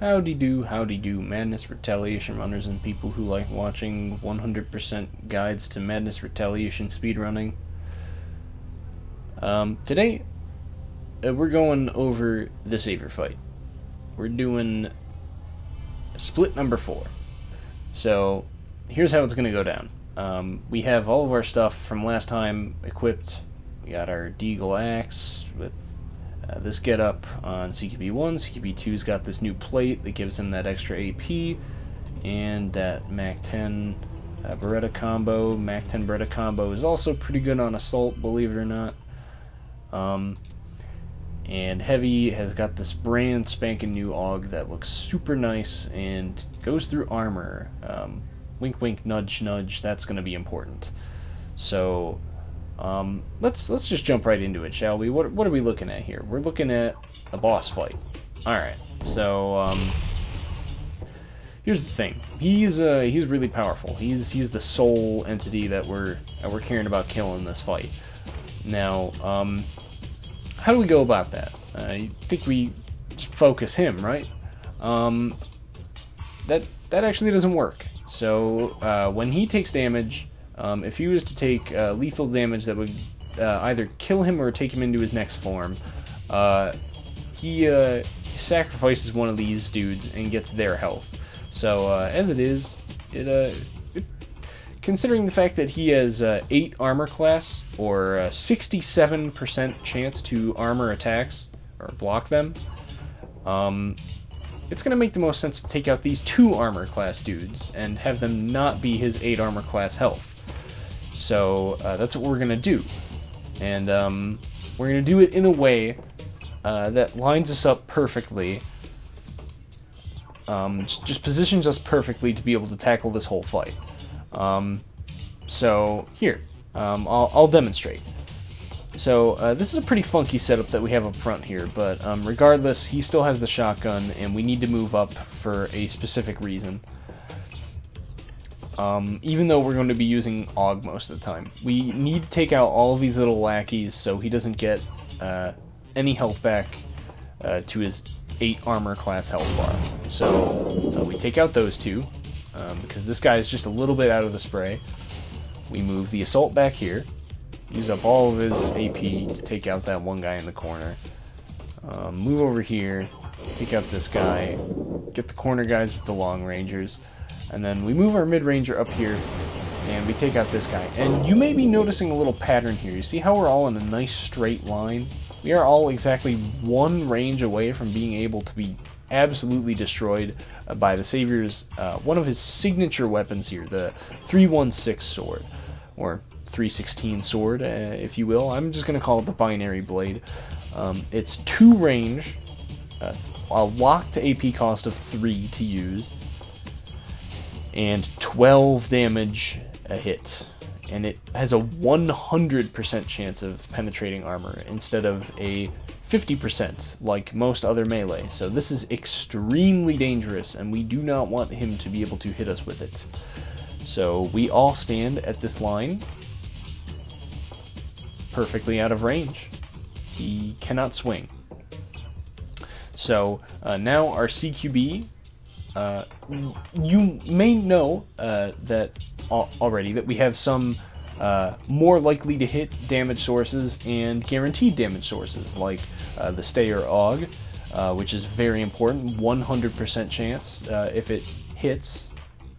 Howdy do, Madness Retaliation runners and people who like watching 100% guides to Madness Retaliation speedrunning. Today, we're going over the Savior fight. We're doing split number 4. So, here's how it's going to go down. We have all of our stuff from last time equipped. We got our Deagle Axe with this get up on CQB1. CQB2's got this new plate that gives him that extra AP, and that MAC-10 Beretta combo. MAC-10 Beretta combo is also pretty good on assault, believe it or not. And Heavy has got this brand spanking new AUG that looks super nice and goes through armor. Wink wink, nudge nudge, that's going to be important. So let's just jump right into it, shall we? What are we looking at here? We're looking at a boss fight. Alright, so here's the thing. He's really powerful. He's the sole entity that we're caring about killing this fight. Now, how do we go about that? I think we focus him, right? That actually doesn't work. So when he takes damage, if he was to take lethal damage that would either kill him or take him into his next form, he sacrifices one of these dudes and gets their health. So as it is, considering the fact that he has 8 armor class, or 67% chance to armor attacks, or block them, it's going to make the most sense to take out these 2 armor class dudes and have them not be his 8 armor class health. So that's what we're going to do. And we're going to do it in a way that lines us up perfectly. Just positions us perfectly to be able to tackle this whole fight. So here, I'll demonstrate. So this is a pretty funky setup that we have up front here, but regardless, he still has the shotgun, and we need to move up for a specific reason. Even though we're going to be using AUG most of the time. We need to take out all of these little lackeys so he doesn't get any health back to his 8 armor class health bar. So we take out those 2, because this guy is just a little bit out of the spray. We move the assault back here, use up all of his AP to take out that one guy in the corner. Move over here, take out this guy, get the corner guys with the long rangers, and then we move our mid-ranger up here, and we take out this guy. And you may be noticing a little pattern here. You see how we're all in a nice straight line? We are all exactly 1 range away from being able to be absolutely destroyed by the Savior's, one of his signature weapons here, the 316 sword, or 316 sword, if you will. I'm just going to call it the binary blade. It's 2 range, a locked AP cost of 3 to use, and 12 damage a hit. And it has a 100% chance of penetrating armor instead of a 50% like most other melee. So this is extremely dangerous, and we do not want him to be able to hit us with it. So we all stand at this line, perfectly out of range. He cannot swing. So now our CQB, you may know that already that we have some more likely to hit damage sources and guaranteed damage sources, like the Stayer AUG, which is very important, 100% chance if it hits,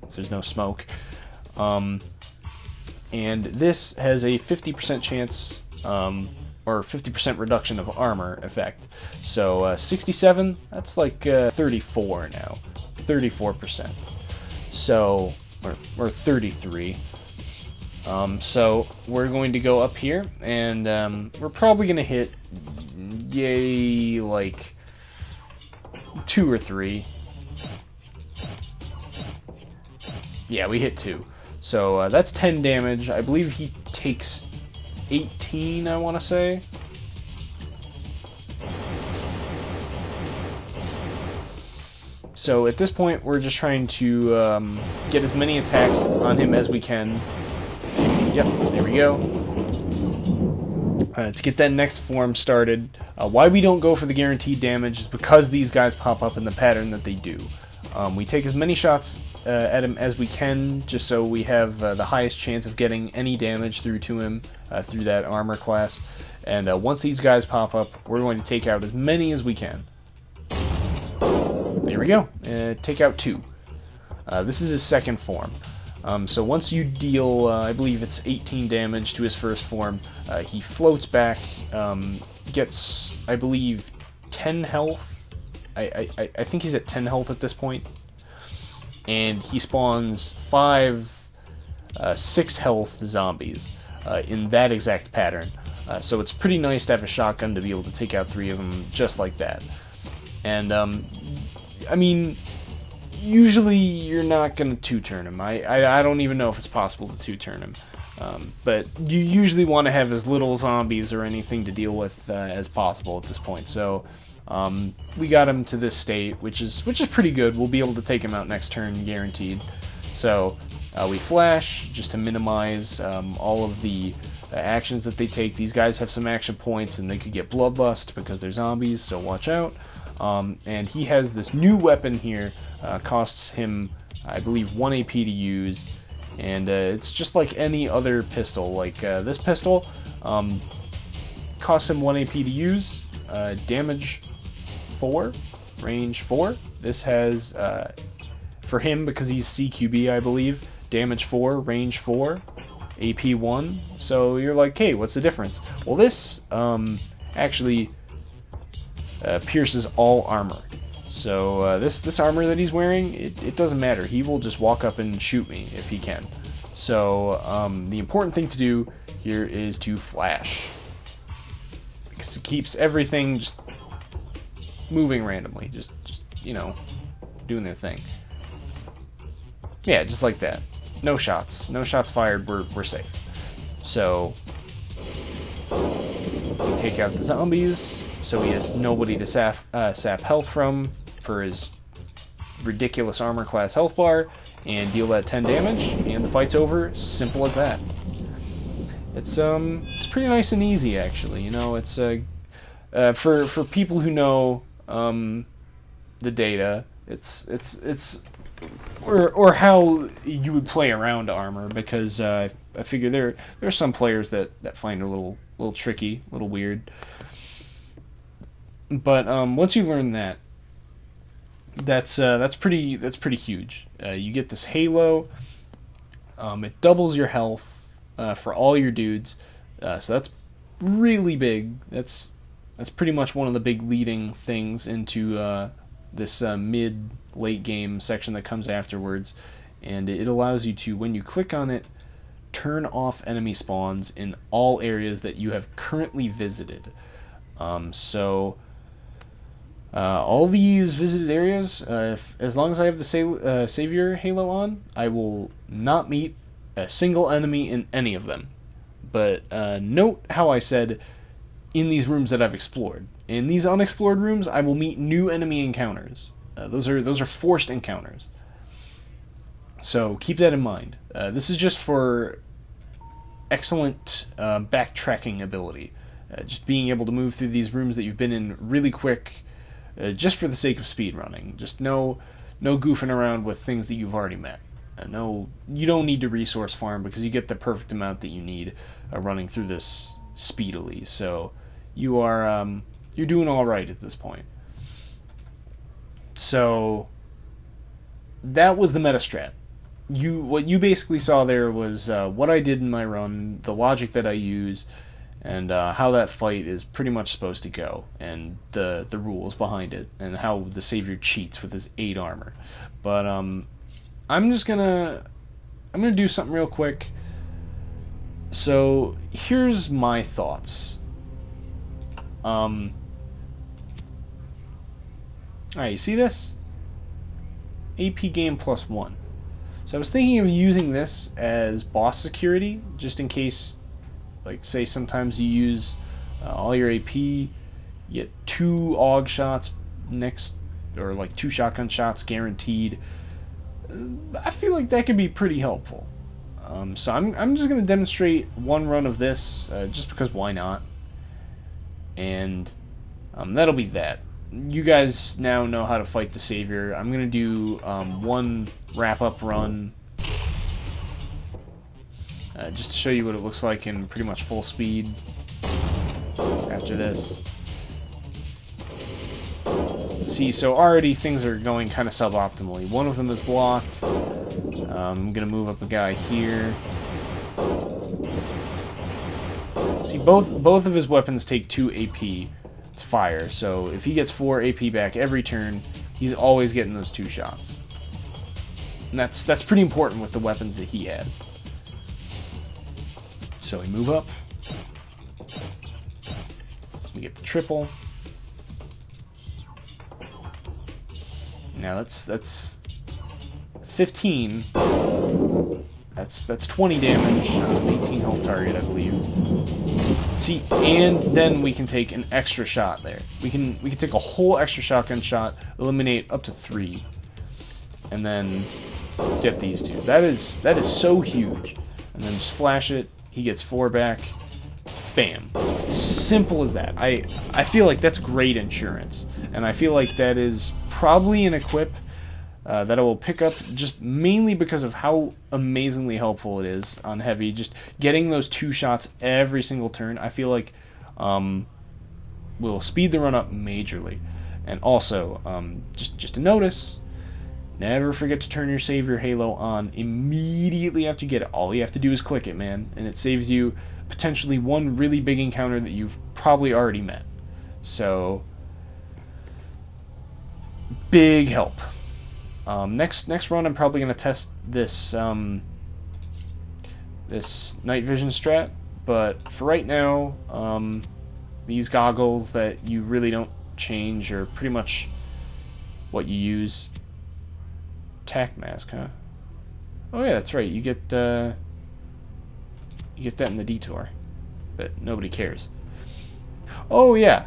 so there's no smoke. And this has a 50% chance, or 50% reduction of armor effect. So 67, that's like 34 now, 34%. So, or 33. So we're going to go up here, and we're probably going to hit, like 2 or 3. Yeah, we hit 2. So that's 10 damage. I believe he takes 18, I want to say. So at this point, we're just trying to get as many attacks on him as we can. Yep, there we go. to get that next form started. Why we don't go for the guaranteed damage is because these guys pop up in the pattern that they do. We take as many shots at him as we can, just so we have the highest chance of getting any damage through to him through that armor class. And once these guys pop up, we're going to take out as many as we can. There we go. Take out 2. This is his second form. So once you deal, I believe it's 18 damage to his first form, he floats back, gets, I believe, 10 health. I think he's at 10 health at this point. And he spawns 6 health zombies in that exact pattern. So it's pretty nice to have a shotgun to be able to take out 3 of them just like that. And, I mean, usually you're not going to 2-turn him. I don't even know if it's possible to 2-turn him. But you usually want to have as little zombies or anything to deal with as possible at this point. So we got him to this state, which is pretty good. We'll be able to take him out next turn, guaranteed. So we flash just to minimize all of the actions that they take. These guys have some action points, and they could get bloodlust because they're zombies, so watch out. And he has this new weapon here, costs him, I believe, 1 AP to use, and it's just like any other pistol. Like this pistol costs him 1 AP to use, damage 4, range 4. This has, for him, because he's CQB, I believe, damage 4, range 4, AP 1. So you're like, hey, what's the difference? Well, this actually pierces all armor. So this armor that he's wearing, it doesn't matter. He will just walk up and shoot me if he can. So the important thing to do here is to flash, because it keeps everything just moving randomly, just you know, doing their thing. Yeah, just like that. No shots fired. We're safe. So we take out the zombies, so he has nobody to sap health from for his ridiculous armor class health bar, and deal that 10 damage, and the fight's over. Simple as that. It's pretty nice and easy, actually. You know, it's for people who know the data, it's or how you would play around armor, because I figure there are some players that find it a little tricky, a little weird. But once you learn that, that's pretty huge. You get this halo. It doubles your health for all your dudes. So that's really big. That's pretty much one of the big leading things into this mid-late game section that comes afterwards. And it allows you to, when you click on it, turn off enemy spawns in all areas that you have currently visited. All these visited areas, as long as I have the Savior Halo on, I will not meet a single enemy in any of them. But note how I said in these rooms that I've explored. In these unexplored rooms, I will meet new enemy encounters. Those are forced encounters. So keep that in mind. This is just for excellent backtracking ability. Just being able to move through these rooms that you've been in really quick, just for the sake of speedrunning. Just no goofing around with things that you've already met. No, you don't need to resource farm, because you get the perfect amount that you need running through this speedily. So you're doing all right at this point. So that was the meta strat. What you basically saw there was what I did in my run, the logic that I use, and how that fight is pretty much supposed to go, and the rules behind it, and how the Savior cheats with his 8 armor. But I'm gonna do something real quick. So here's my thoughts. Alright, you see this? AP game +1. So I was thinking of using this as boss security, just in case, like, say sometimes you use all your AP, you get 2 AUG shots next, or like 2 shotgun shots guaranteed. I feel like that could be pretty helpful. So I'm just going to demonstrate one run of this, just because why not? And that'll be that. You guys now know how to fight the Savior. I'm going to do one wrap-up run just to show you what it looks like in pretty much full speed after this. See, so already things are going kind of suboptimally. One of them is blocked. I'm going to move up a guy here. See, both of his weapons take 2 AP to fire, so if he gets 4 AP back every turn, he's always getting those 2 shots. And that's pretty important with the weapons that he has. So we move up. We get the triple. Now that's 15. That's 20 damage on an 18 health target, I believe. See, and then we can take an extra shot there. We can take a whole extra shotgun shot, eliminate up to 3, and then get these 2. That is so huge. And then just flash it. He gets 4 back. Bam. Simple as that. I feel like that's great insurance, and I feel like that is probably an equip that I will pick up just mainly because of how amazingly helpful it is on heavy. Just getting those 2 shots every single turn, I feel like will speed the run up majorly. And also, just a notice, never forget to turn your Savior Halo on immediately after you get it. All you have to do is click it, man, and it saves you potentially one really big encounter that you've probably already met. So, big help. Next run, I'm probably going to test this this night vision strat, but for right now, these goggles that you really don't change are pretty much what you use. Tack mask, huh? Oh yeah, that's right. You get that in the detour, but nobody cares. Oh yeah.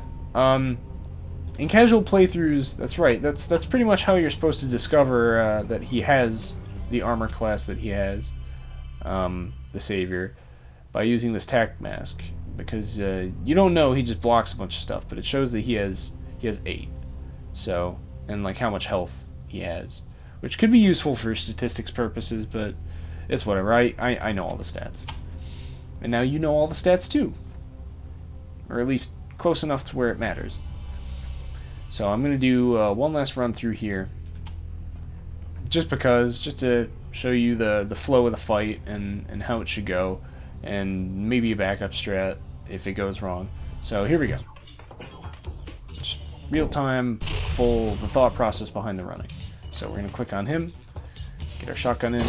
In casual playthroughs, that's right. That's pretty much how you're supposed to discover that he has the armor class that he has, the Savior, by using this tack mask. Because you don't know, he just blocks a bunch of stuff, but it shows that he has 8. So, and like how much health he has, which could be useful for statistics purposes, but it's whatever. I know all the stats, and now you know all the stats too, or at least close enough to where it matters. So I'm going to do one last run through here, just to show you the flow of the fight and how it should go, and maybe a backup strat if it goes wrong. So here we go. Just real time, the thought process behind the running. So we're going to click on him, get our shotgun in.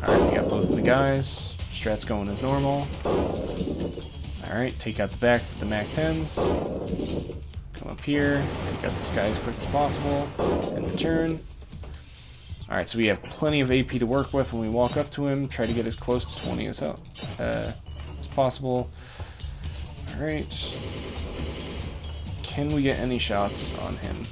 Alright, we got both of the guys. Strat's going as normal. Alright, take out the back with the MAC-10s. Come up here, take out this guy as quick as possible, end the turn. Alright, so we have plenty of AP to work with when we walk up to him. Try to get as close to 20 as possible. Alright. Can we get any shots on him?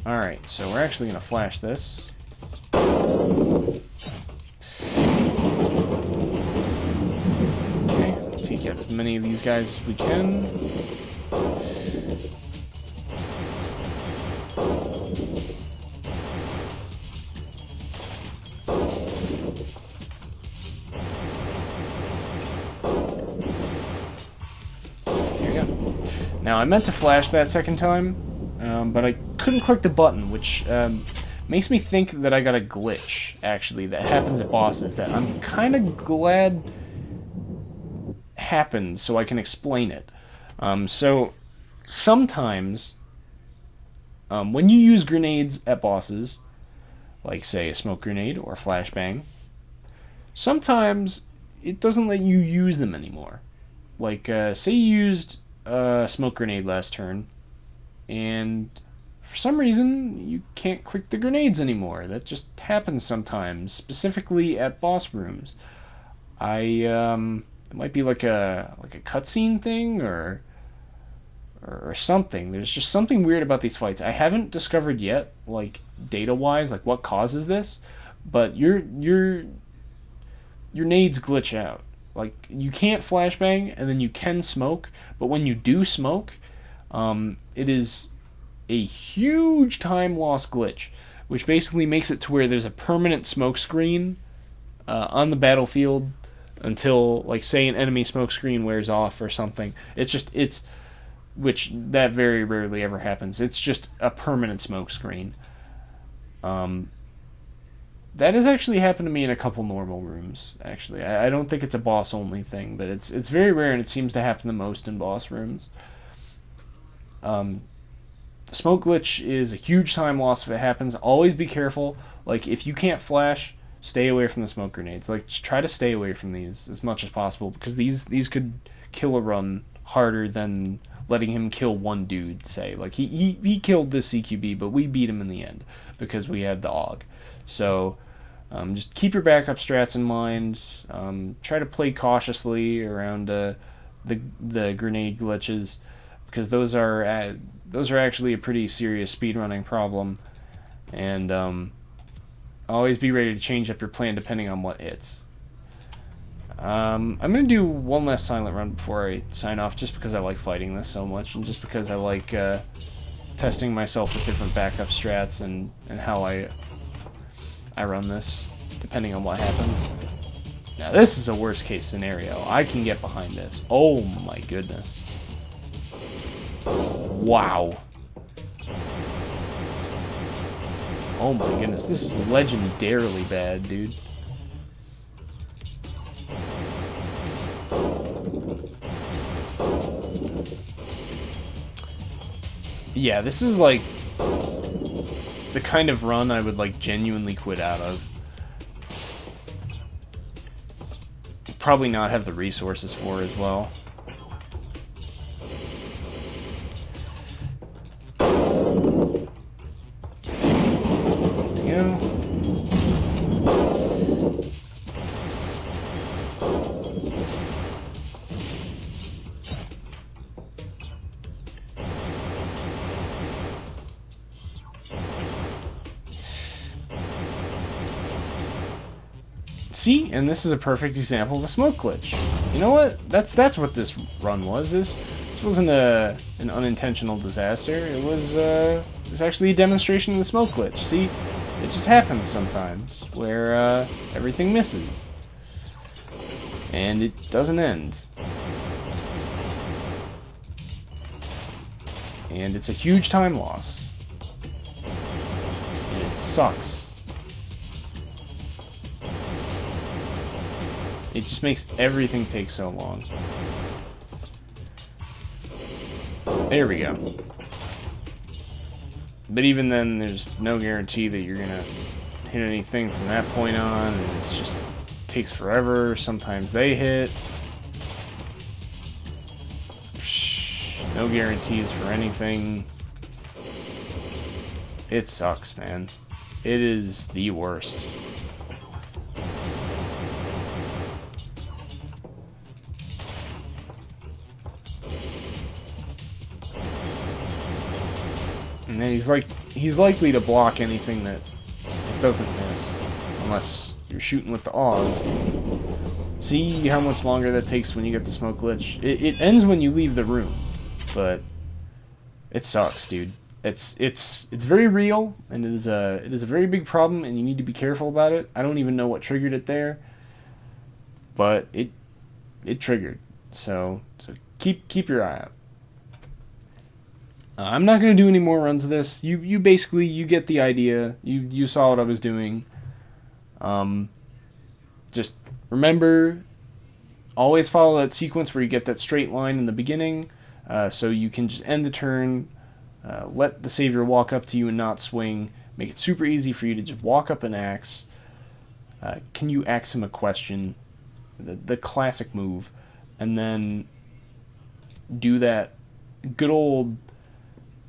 Alright, so we're actually going to flash this. Take out as many of these guys as we can. There you go. Now, I meant to flash that second time, but I couldn't click the button, which makes me think that I got a glitch, actually, that happens at bosses that I'm kind of glad happens so I can explain it. So sometimes when you use grenades at bosses, like say a smoke grenade or a flashbang, sometimes it doesn't let you use them anymore. Like say you used a smoke grenade last turn and for some reason you can't click the grenades anymore. That just happens sometimes, specifically at boss rooms. It might be like a cutscene thing or something. There's just something weird about these fights. I haven't discovered yet, like data-wise, like what causes this. But your nades glitch out, Like, you can't flashbang, and then you can smoke, but when you do smoke, it is a huge time loss glitch, which basically makes it to where there's a permanent smoke screen on the battlefield until, like, say an enemy smoke screen wears off or something. Which that very rarely ever happens. It's just a permanent smoke screen. That has actually happened to me in a couple normal rooms, actually. I don't think it's a boss-only thing, but it's very rare, and it seems to happen the most in boss rooms. The smoke glitch is a huge time loss if it happens. Always be careful. Like, if you can't flash, stay away from the smoke grenades. Like, just try to stay away from these as much as possible, because these could kill a run harder than letting him kill one dude, say. Like, he killed this CQB, but we beat him in the end because we had the AUG. So, just keep your backup strats in mind. Try to play cautiously around the grenade glitches, because those are actually a pretty serious speedrunning problem. And always be ready to change up your plan depending on what hits. I'm going to do one last silent run before I sign off, just because I like fighting this so much, and just because I like testing myself with different backup strats and how I run this, depending on what happens. Now, this is a worst case scenario. I can get behind this. Oh my goodness. Wow. Oh my goodness. This is legendarily bad, dude. Yeah, this is like the kind of run I would like genuinely quit out of. Probably not have the resources for as well. There we go. See, and this is a perfect example of a smoke glitch. You know what? That's what this run was. This wasn't an unintentional disaster. It was actually a demonstration of the smoke glitch. See, it just happens sometimes where everything misses, and it doesn't end. And it's a huge time loss, and it sucks. It just makes everything take so long. There we go. But even then, there's no guarantee that you're gonna hit anything from that point on, and it's just takes forever. Sometimes they hit. No guarantees for anything. It sucks, man. It is the worst. And then he's likely to block anything that it doesn't miss, unless you're shooting with the AUG. See how much longer that takes when you get the smoke glitch? It ends when you leave the room, but it sucks, dude. It's very real, and it is a very big problem, and you need to be careful about it. I don't even know what triggered it there, but it triggered. So keep your eye out. I'm not going to do any more runs of this. You basically, you get the idea. You saw what I was doing. Just remember, always follow that sequence where you get that straight line in the beginning, so you can just end the turn, let the savior walk up to you and not swing. Make it super easy for you to just walk up and axe. Can you ask him a question? The classic move. And then do that good old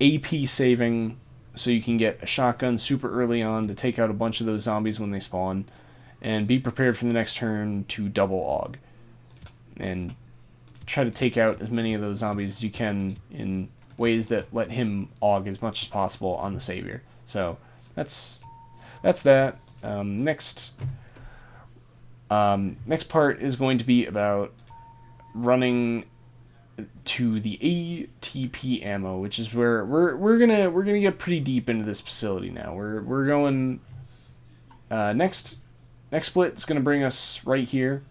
AP saving, so you can get a shotgun super early on to take out a bunch of those zombies when they spawn, and be prepared for the next turn to double AUG and try to take out as many of those zombies as you can in ways that let him AUG as much as possible on the savior. So that's that. Next Next part is going to be about running to the ATP ammo, which is where we're gonna get pretty deep into this facility now. We're going next split is gonna bring us right here,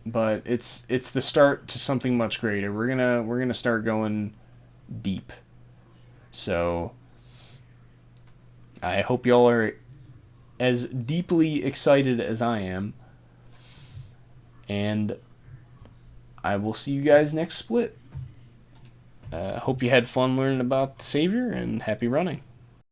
but it's the start to something much greater. We're gonna start going deep. So I hope y'all are as deeply excited as I am, and I will see you guys next split. Hope you had fun learning about the Savior, and happy running.